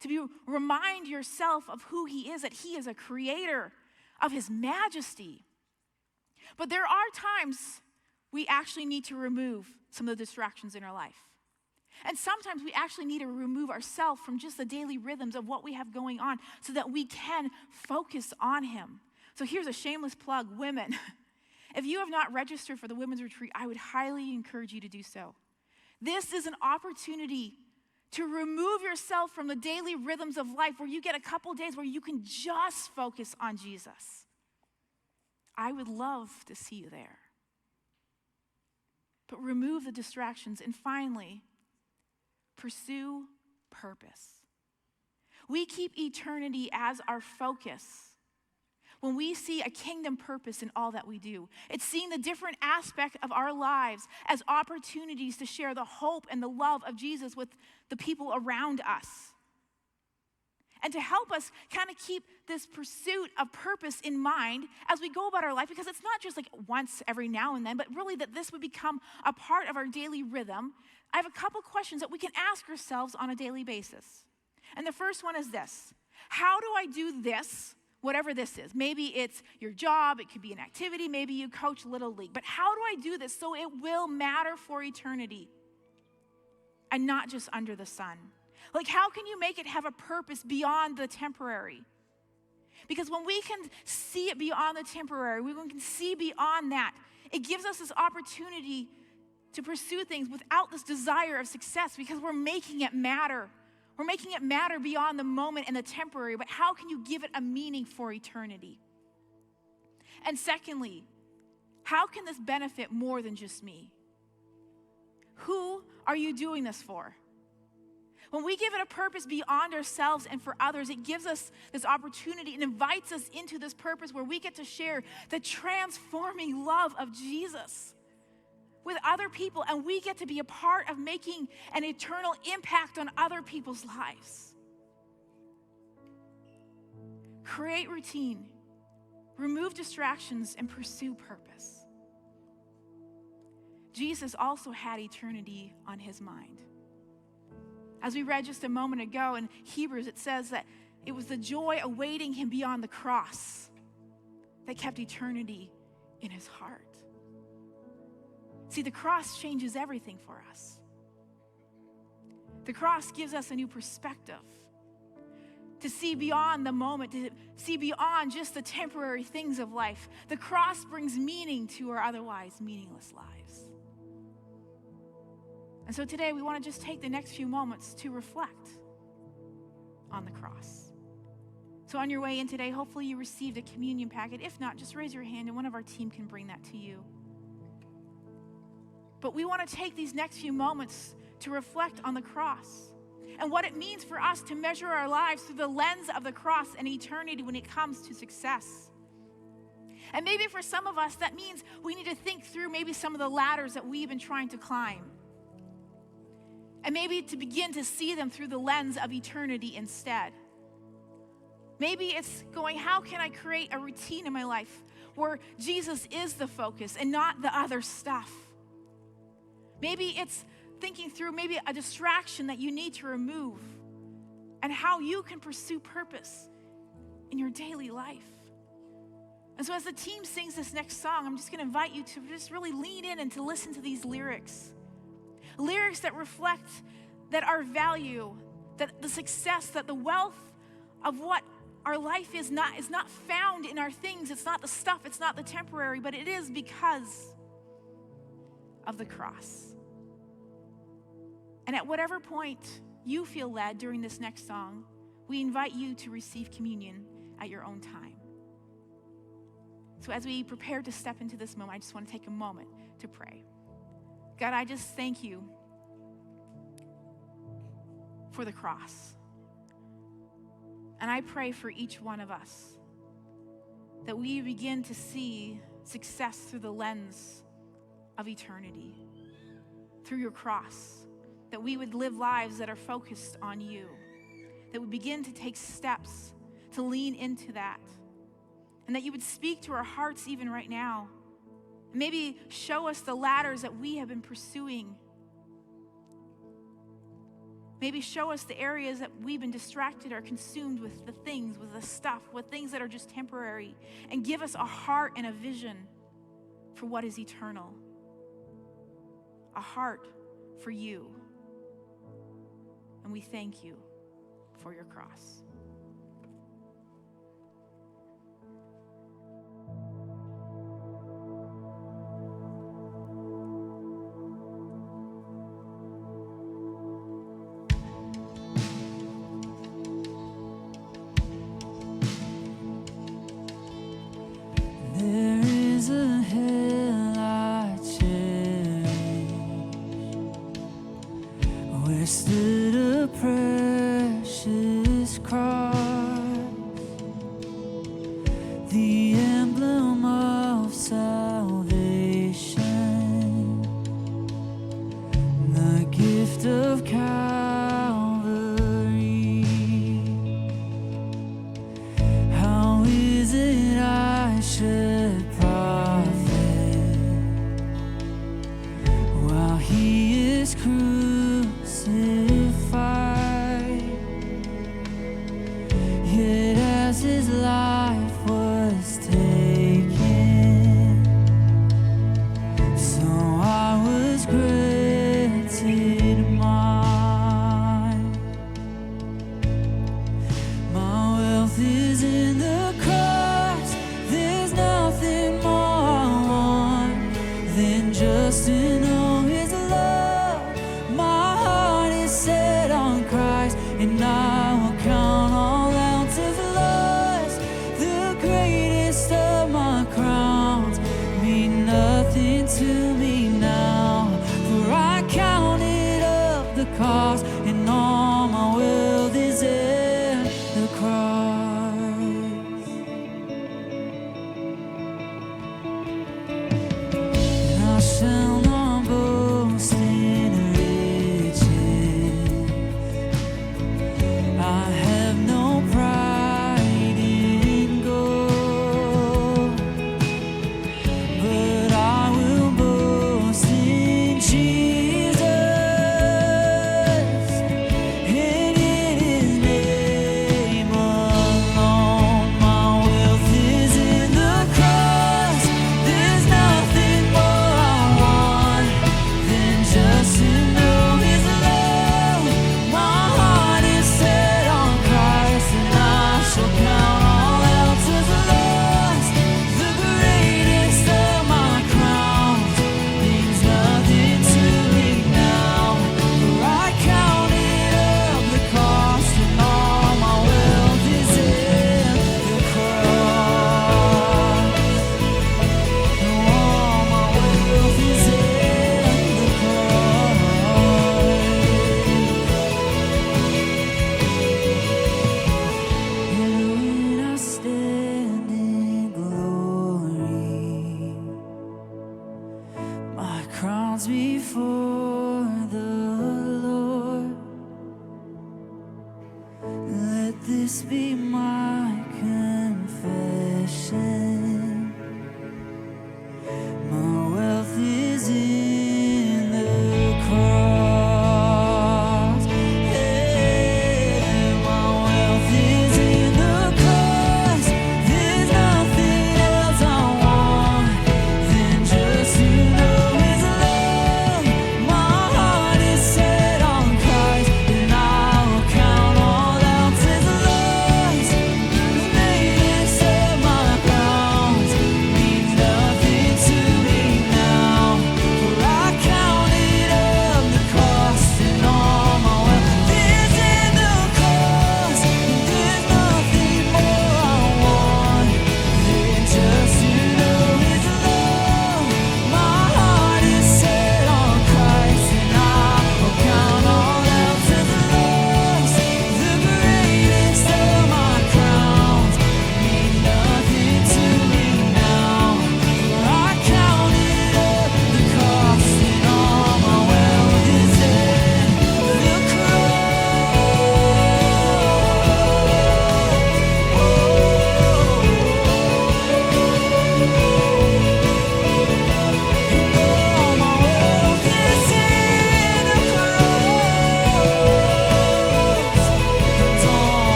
S2: to remind yourself of who he is, that he is a creator, of his majesty. But there are times we actually need to remove some of the distractions in our life. And sometimes we actually need to remove ourselves from just the daily rhythms of what we have going on so that we can focus on him. So here's a shameless plug, women. If you have not registered for the women's retreat, I would highly encourage you to do so. This is an opportunity to remove yourself from the daily rhythms of life where you get a couple days where you can just focus on Jesus. I would love to see you there. But remove the distractions. And finally, pursue purpose. We keep eternity as our focus when we see a kingdom purpose in all that we do. It's seeing the different aspect of our lives as opportunities to share the hope and the love of Jesus with the people around us. And to help us kind of keep this pursuit of purpose in mind as we go about our life, because it's not just like once every now and then, but really that this would become a part of our daily rhythm. I have a couple questions that we can ask ourselves on a daily basis. And the first one is this: how do I do this? Whatever this is. Maybe it's your job, it could be an activity, maybe you coach Little League. But how do I do this so it will matter for eternity and not just under the sun? Like, how can you make it have a purpose beyond the temporary? Because when we can see it beyond the temporary, we can see beyond that, it gives us this opportunity to pursue things without this desire of success because we're making it matter. We're making it matter beyond the moment and the temporary, but how can you give it a meaning for eternity? And secondly, how can this benefit more than just me? Who are you doing this for? When we give it a purpose beyond ourselves and for others, it gives us this opportunity and invites us into this purpose where we get to share the transforming love of Jesus with other people, and we get to be a part of making an eternal impact on other people's lives. Create routine, remove distractions, and pursue purpose. Jesus also had eternity on his mind. As we read just a moment ago in Hebrews, it says that it was the joy awaiting him beyond the cross that kept eternity in his heart. See, the cross changes everything for us. The cross gives us a new perspective to see beyond the moment, to see beyond just the temporary things of life. The cross brings meaning to our otherwise meaningless lives. And so today we want to just take the next few moments to reflect. on the cross. So on your way in today, hopefully you received a communion packet. If not, just raise your hand and one of our team can bring that to you. But we want to take these next few moments to reflect on the cross and what it means for us to measure our lives through the lens of the cross and eternity when it comes to success. And maybe for some of us, that means we need to think through maybe some of the ladders that we've been trying to climb. And maybe to begin to see them through the lens of eternity instead. Maybe it's going, how can I create a routine in my life where Jesus is the focus and not the other stuff? Maybe it's thinking through maybe a distraction that you need to remove and how you can pursue purpose in your daily life. And so as the team sings this next song, I'm just going to invite you to just really lean in and to listen to these lyrics. Lyrics that reflect that our value, that the success, that the wealth of what our life is not found in our things. It's not the stuff, it's not the temporary, but it is because of the cross. And at whatever point you feel led during this next song, we invite you to receive communion at your own time. So as we prepare to step into this moment, I just want to take a moment to pray. God, I just thank you for the cross. And I pray for each one of us that we begin to see success through the lens of eternity, through your cross, that we would live lives that are focused on you, that we begin to take steps to lean into that, and that you would speak to our hearts even right now. Maybe show us the ladders that we have been pursuing. Maybe show us the areas that we've been distracted or consumed with the things, with the stuff, with things that are just temporary, and give us a heart and a vision for what is eternal. A heart for you. And we thank you for your cross.
S1: There is a hill I cherish, where stood a precious cross, the emblem of salvation, the gift of Calvary. How is it I should profit while he is crucified? Yet as his life was taken, so I was granted mine. My wealth is in the cross. There's nothing more I want than just to know his love. My heart is set on Christ, and I will count all else as lost. The greatest of my crowns mean nothing to me now, for I counted up the cost, and all my wealth is in the cross. Let this be my confession. My wealth is in the cross. Yeah, my wealth is in the cross. There's nothing else I want than just to know His love. My heart is set on Christ, and I will count all else as loss. The greatest of my crowns means nothing to me now, for I counted up the cost, and all my wealth is in the cross. There's nothing more I want than just to know His love. My heart is set on Christ, and I will count all else as loss. The greatest of my crowns mean nothing to me now, for I counted up the cost, and all my wealth is in the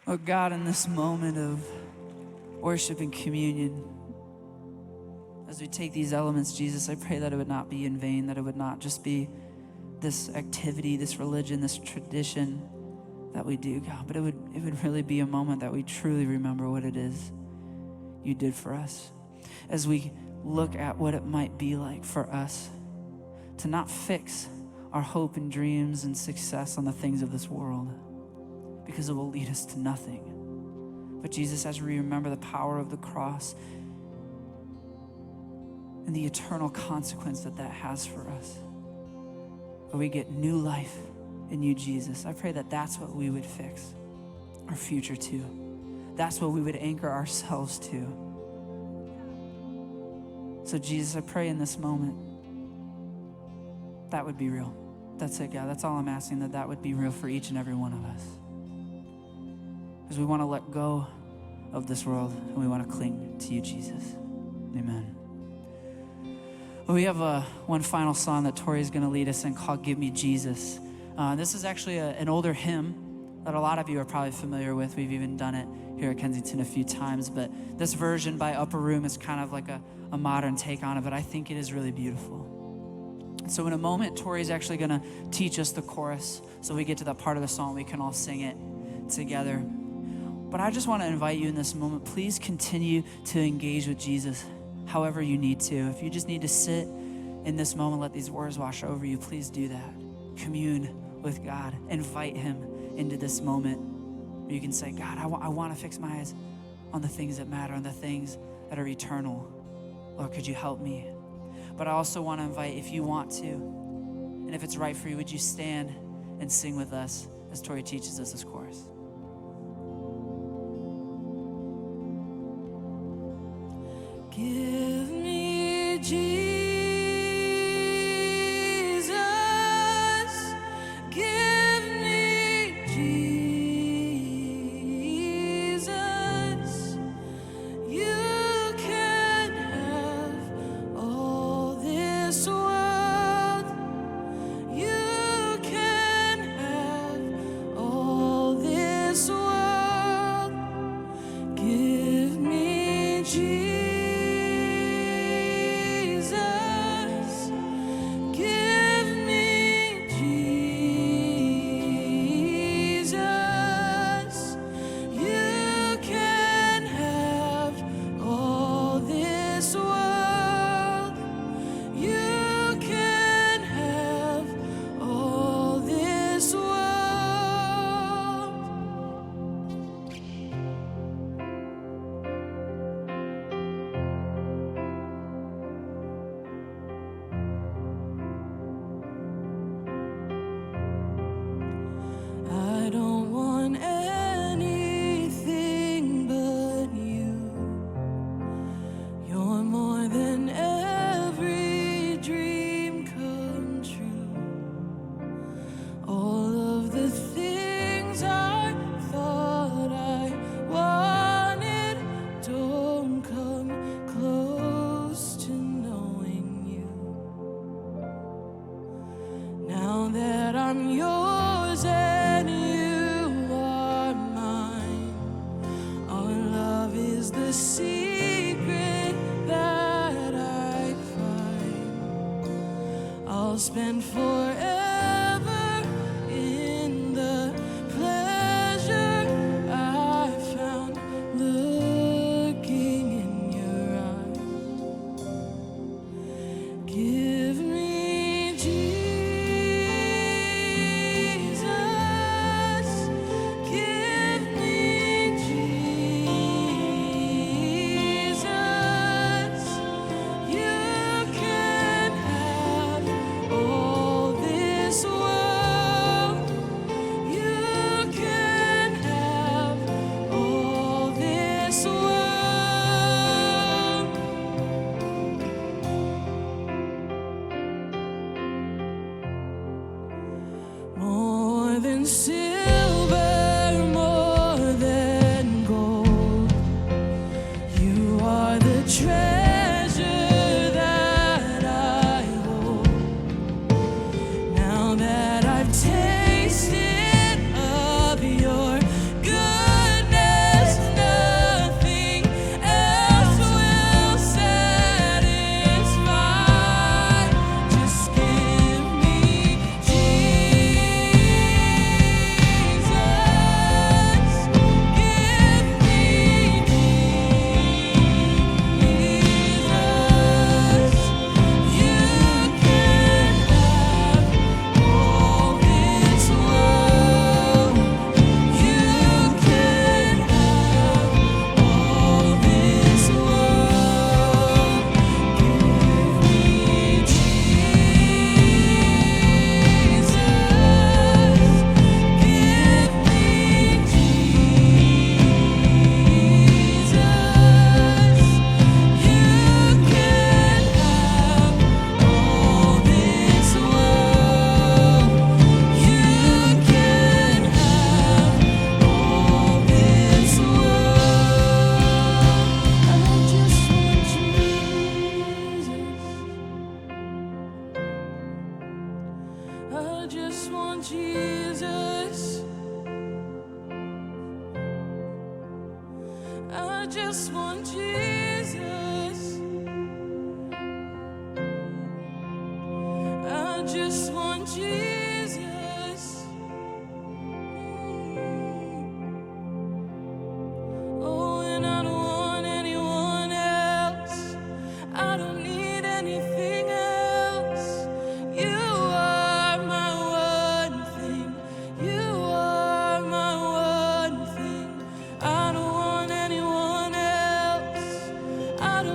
S1: Oh God, in this moment of worship and communion, as we take these elements, Jesus, I pray that it would not be in vain, that it would not just be this activity, this religion, this tradition that we do, God, but it would really be a moment that we truly remember what it is you did for us. As we look at what it might be like for us to not fix our hope and dreams and success on the things of this world, because it will lead us to nothing. But Jesus, as we remember the power of the cross and the eternal consequence that that has for us, where we get new life in you, Jesus, I pray that that's what we would fix our future to. That's what we would anchor ourselves to. So Jesus, I pray in this moment that would be real. That's it, God. That's all I'm asking, that that would be real for each and every one of us. Because we want to let go of this world and we want to cling to you, Jesus. Amen. Well, we have one final song that Tori's going to lead us in called Give Me Jesus. This is actually an older hymn that a lot of you are probably familiar with. We've even done it here at Kensington a few times, but this version by Upper Room is kind of like a modern take on it, but I think it is really beautiful. So in a moment, Tori's actually going to teach us the chorus, so we get to that part of the song, we can all sing it together. But I just want to invite you in this moment, please continue to engage with Jesus however you need to. If you just need to sit in this moment, let these words wash over you, please do that. Commune with God. Invite him into this moment where you can say, God, I want to fix my eyes on the things that matter, on the things that are eternal. Lord, could you help me? But I also want to invite, if you want to, and if it's right for you, would you stand and sing with us as Tori teaches us this chorus? Give me Jesus, give me Jesus. You can have all this world. You can have all this world. Give me Jesus. I'm yours and you are mine. Our love is the secret that I find. I'll spend forever in the pleasure I found looking in your eyes. Give me Jesus, give me Jesus. You can have all this world. You can have all this world. More than silver, more than gold. You are the treasure that I hold. Now that I've tasted of your goodness, nothing else will satisfy. Just give me Jesus. Give me Jesus. You can have all this world. You can have all this world. Give me Jesus. Give me Jesus. You can have all this world. You can have all this world. I just want Jesus. I just want Jesus. I just want Jesus. I just want Jesus. Oh, and I don't want anyone else. I don't need anything else. You are my one thing. You are my one thing. I don't want anyone else. I don't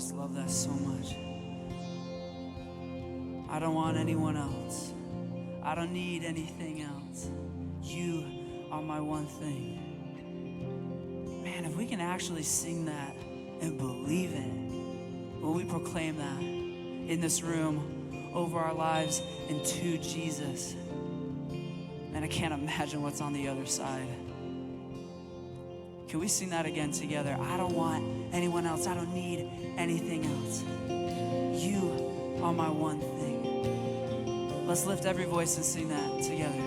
S1: just love that so much. I don't want anyone else. I don't need anything else. You are my one thing. Man, if we can actually sing that and believe it, will we proclaim that in this room, over our lives, and to Jesus? And I can't imagine what's on the other side. Can we sing that again together? I don't want anyone else. I don't need anything else. You are my one thing. Let's lift every voice and sing that together.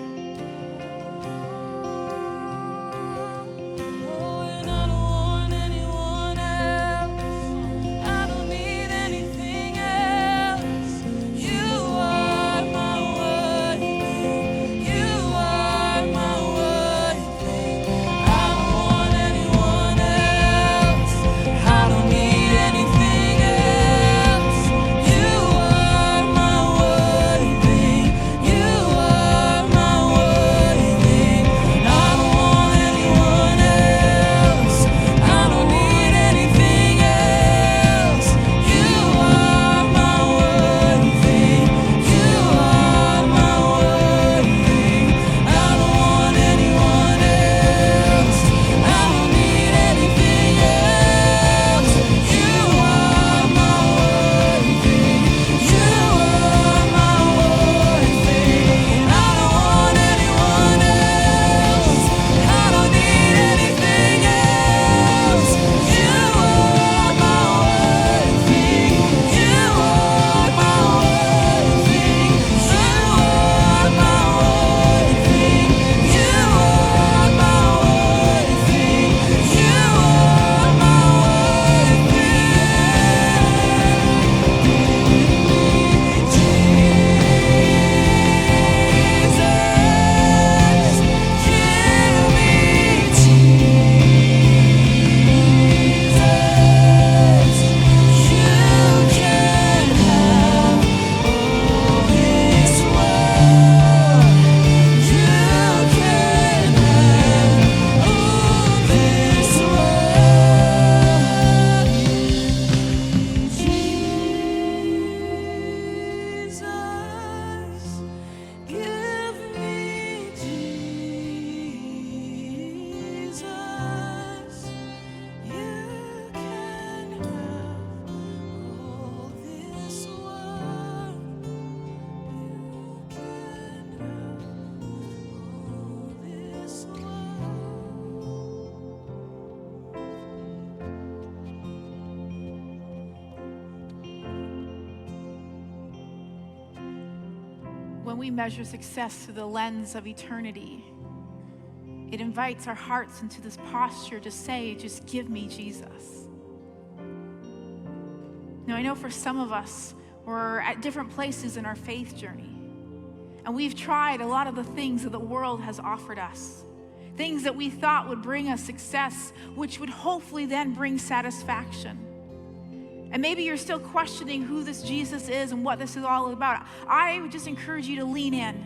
S2: When we measure success through the lens of eternity, it invites our hearts into this posture to say, just give me Jesus. Now, I know for some of us, we're at different places in our faith journey, and we've tried a lot of the things that the world has offered us, things that we thought would bring us success, which would hopefully then bring satisfaction. And maybe you're still questioning who this Jesus is and what this is all about. I would just encourage you to lean in,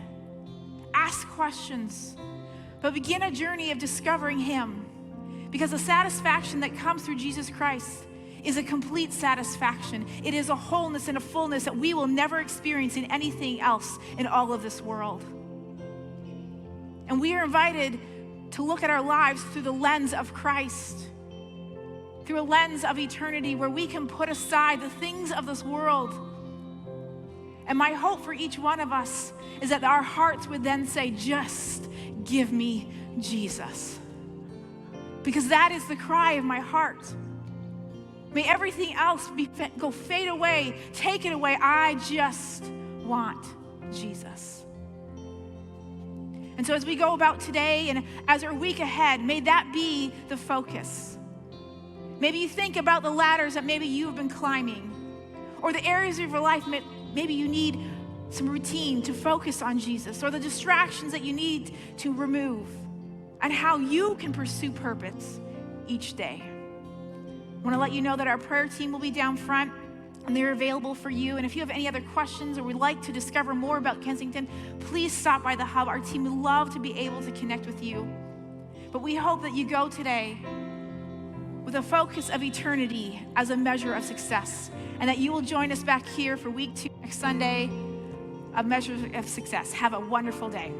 S2: ask questions, but begin a journey of discovering Him. Because the satisfaction that comes through Jesus Christ is a complete satisfaction. It is a wholeness and a fullness that we will never experience in anything else in all of this world. And we are invited to look at our lives through the lens of Christ, through a lens of eternity where we can put aside the things of this world. And my hope for each one of us is that our hearts would then say, just give me Jesus. Because that is the cry of my heart. May everything else go fade away, take it away. I just want Jesus. And so as we go about today and as our week ahead, may that be the focus. Maybe you think about the ladders that maybe you've been climbing, or the areas of your life maybe you need some routine to focus on Jesus, or the distractions that you need to remove, and how you can pursue purpose each day. I want to let you know that our prayer team will be down front, and they're available for you. And if you have any other questions or would like to discover more about Kensington, please stop by the hub. Our team would love to be able to connect with you. But we hope that you go today with a focus of eternity as a measure of success, and that you will join us back here for week 2 next Sunday of Measures of Success. Have a wonderful day.